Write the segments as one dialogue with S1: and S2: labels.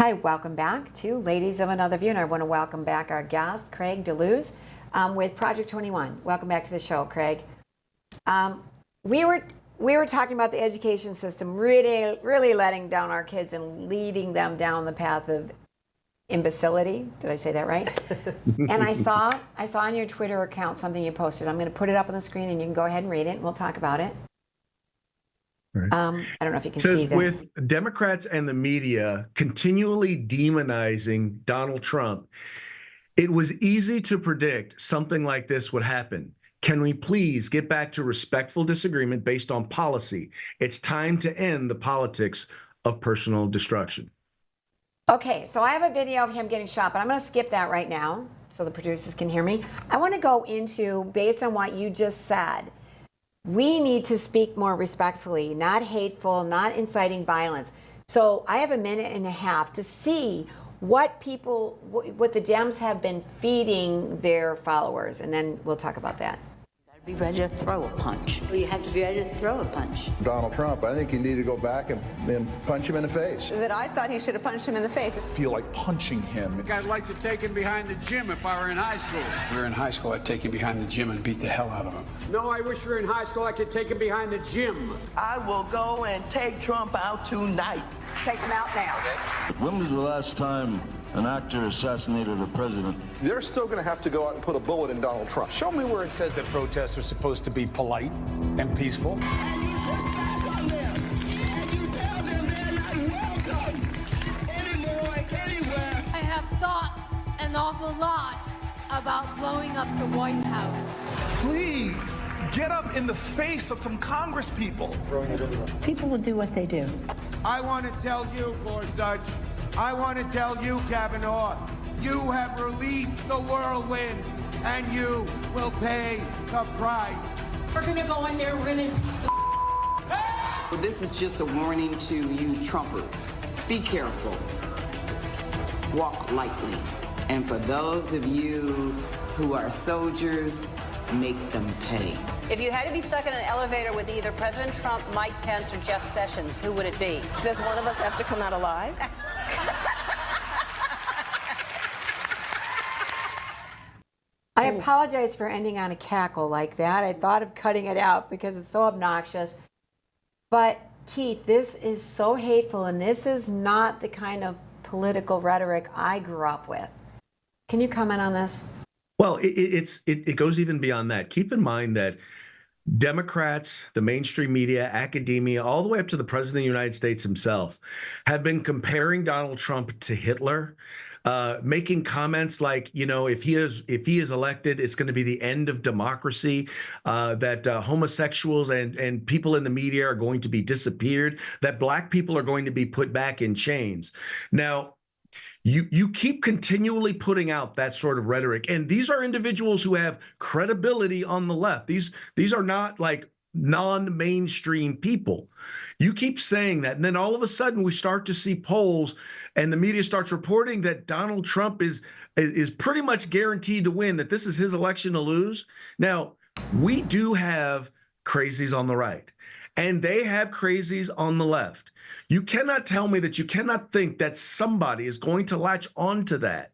S1: Hi, welcome back to Ladies of Another View, and I want to welcome back our guest, Craig DeLuz, with Project 21. Welcome back to the show, Craig. We were talking about the education system really letting down our kids and leading them down the path of imbecility. Did I say that right? And I saw on your Twitter account something you posted. I'm going to put it up on the screen, and you can go ahead and read it, and we'll talk about it.
S2: Right.
S1: I don't know if you can
S2: see that.
S1: With
S2: Democrats and the media continually demonizing Donald Trump, it was easy to predict something like this would happen. Can we please get back to respectful disagreement based on policy? It's time to end the politics of personal destruction.
S1: Okay, so I have a video of him getting shot, but I'm going to skip that right now so the producers can hear me. I want to go into, based on what you just said, we need to speak more respectfully, not hateful, not inciting violence. So I have a minute and a half to see what the Dems have been feeding their followers, and then we'll talk about that.
S3: Be ready to throw a punch. You have to be ready to throw a punch.
S4: Donald Trump, I think you need to go back and punch him in the face.
S5: That I thought he should have punched him in the face.
S6: I feel like punching him.
S7: I'd like to take him behind the gym if I were in high school.
S8: If we were in high school, I'd take him behind the gym and beat the hell out of him.
S7: No, I wish we were in high school. I could take him behind the gym.
S9: I will go and take Trump out tonight.
S5: Take him out now.
S10: When was the last time an actor assassinated a president?
S6: They're still going to have to go out and put a bullet in Donald Trump.
S7: Show me where it says that protests are supposed to be polite and peaceful.
S11: I have thought an awful lot about blowing up the White House.
S6: Please, get up in the face of some Congress people.
S3: People will do what they do.
S12: I want to tell you, Gorsuch, I want to tell you, Kavanaugh, you have released the whirlwind, and you will pay the price.
S5: We're going to go in there, we're going to...
S13: This is just a warning to you Trumpers. Be careful. Walk lightly. And for those of you who are soldiers, make them pay.
S5: If you had to be stuck in an elevator with either President Trump, Mike Pence, or Jeff Sessions, who would it be? Does one of us have to come out alive?
S1: I apologize for ending on a cackle like that. I thought of cutting it out because it's so obnoxious. But Keith, this is so hateful, and this is not the kind of political rhetoric I grew up with. Can you comment on this?
S2: Well, it goes even beyond that. Keep in mind that Democrats, the mainstream media, academia, all the way up to the president of the United States himself, have been comparing Donald Trump to Hitler, making comments like, you know, if he is elected, it's going to be the end of democracy, that homosexuals and people in the media are going to be disappeared, that black people are going to be put back in chains. Now, you keep continually putting out that sort of rhetoric, and these are individuals who have credibility on the left. These are not like non-mainstream people. You keep saying that, and then all of a sudden we start to see polls, and the media starts reporting that Donald Trump is pretty much guaranteed to win, that this is his election to lose. Now, we do have crazies on the right, and they have crazies on the left. You cannot tell me that you cannot think that somebody is going to latch onto that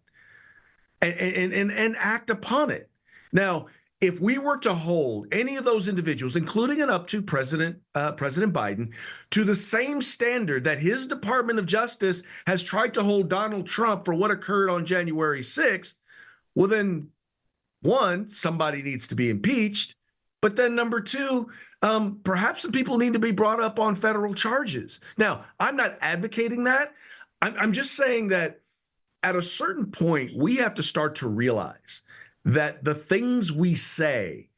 S2: and act upon it. Now, if we were to hold any of those individuals, including and up to President Biden, to the same standard that his Department of Justice has tried to hold Donald Trump for what occurred on January 6th, well, then, one, somebody needs to be impeached. But then number two, perhaps some people need to be brought up on federal charges. Now, I'm not advocating that. I'm just saying that at a certain point, we have to start to realize that the things we say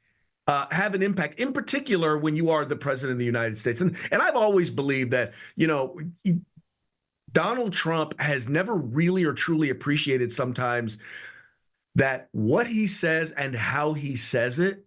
S2: have an impact, in particular when you are the president of the United States. And I've always believed that, you know, Donald Trump has never really or truly appreciated sometimes that what he says and how he says it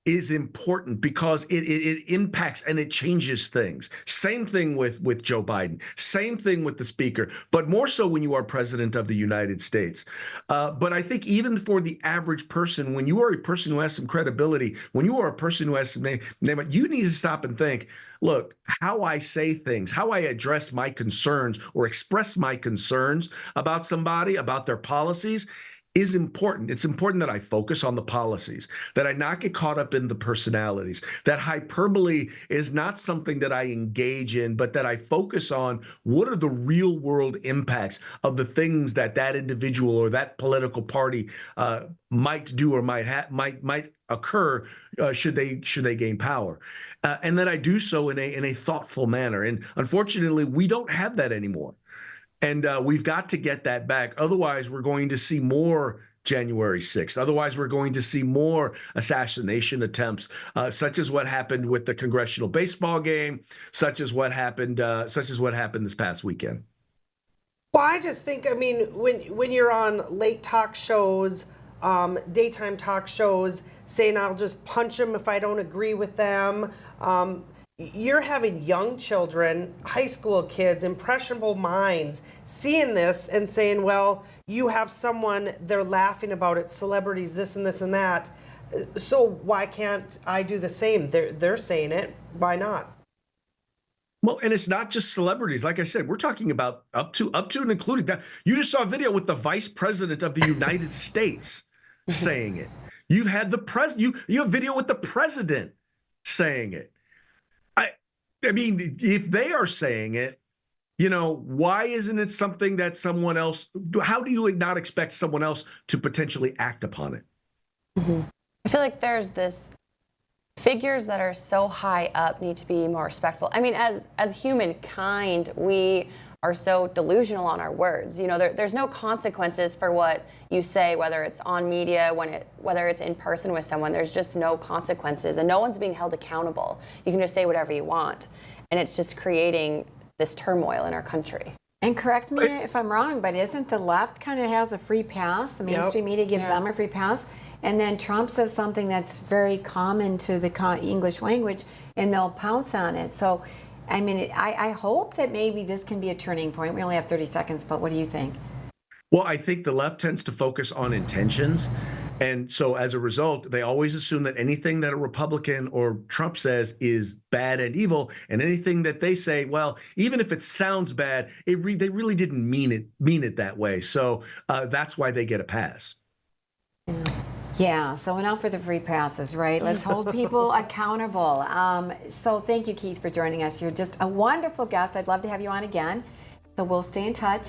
S2: is important because it impacts and it changes things. Same thing with Joe Biden. Same thing with the speaker, but more so when you are president of the United States. But I think even for the average person, when you are a person who has some credibility, when you are a person who has some name, you need to stop and think, look, how I say things, how I address my concerns or express my concerns about somebody, about their policies, is important. It's important that I focus on the policies, that I not get caught up in the personalities, that hyperbole is not something that I engage in, but that I focus on what are the real world impacts of the things that that individual or that political party might do or might occur should they gain power, and that I do so in a thoughtful manner. And unfortunately, we don't have that anymore. And we've got to get that back. Otherwise, we're going to see more January 6th. Otherwise, we're going to see more assassination attempts, such as what happened with the congressional baseball game, such as what happened this past weekend.
S14: Well, I just think, I mean, when you're on late talk shows, daytime talk shows, saying I'll just punch them if I don't agree with them. You're having young children, high school kids, impressionable minds, seeing this and saying, well, you have someone, they're laughing about it, celebrities, this and this and that. So why can't I do the same? They're saying it. Why not?
S2: Well, and it's not just celebrities. Like I said, we're talking about up to and including that. You just saw a video with the vice president of the United States saying it. You've had you have video with the president saying it. I mean, if they are saying it, why isn't it something that someone else, how do you not expect someone else to potentially act upon it?
S15: Mm-hmm. I feel like there's this figures that are so high up need to be more respectful. I mean, as humankind, we are so delusional on our words. There's no consequences for what you say, whether it's on media, whether it's in person with someone. There's just no consequences, and no one's being held accountable. You can just say whatever you want, and it's just creating this turmoil in our country.
S1: And correct me if I'm wrong, but isn't the left kind of has a free pass? The mainstream media gives them a free pass, and then Trump says something that's very common to the English language, and they'll pounce on it. So, I mean, I hope that maybe this can be a turning point. We only have 30 seconds, but what do you think?
S2: Well, I think the left tends to focus on intentions. And so as a result, they always assume that anything that a Republican or Trump says is bad and evil. And anything that they say, well, even if it sounds bad, they really didn't mean it that way. So that's why they get a pass.
S1: Yeah, so enough for the free passes, right? Let's hold people accountable. So thank you, Keith, for joining us. You're just a wonderful guest. I'd love to have you on again. So we'll stay in touch.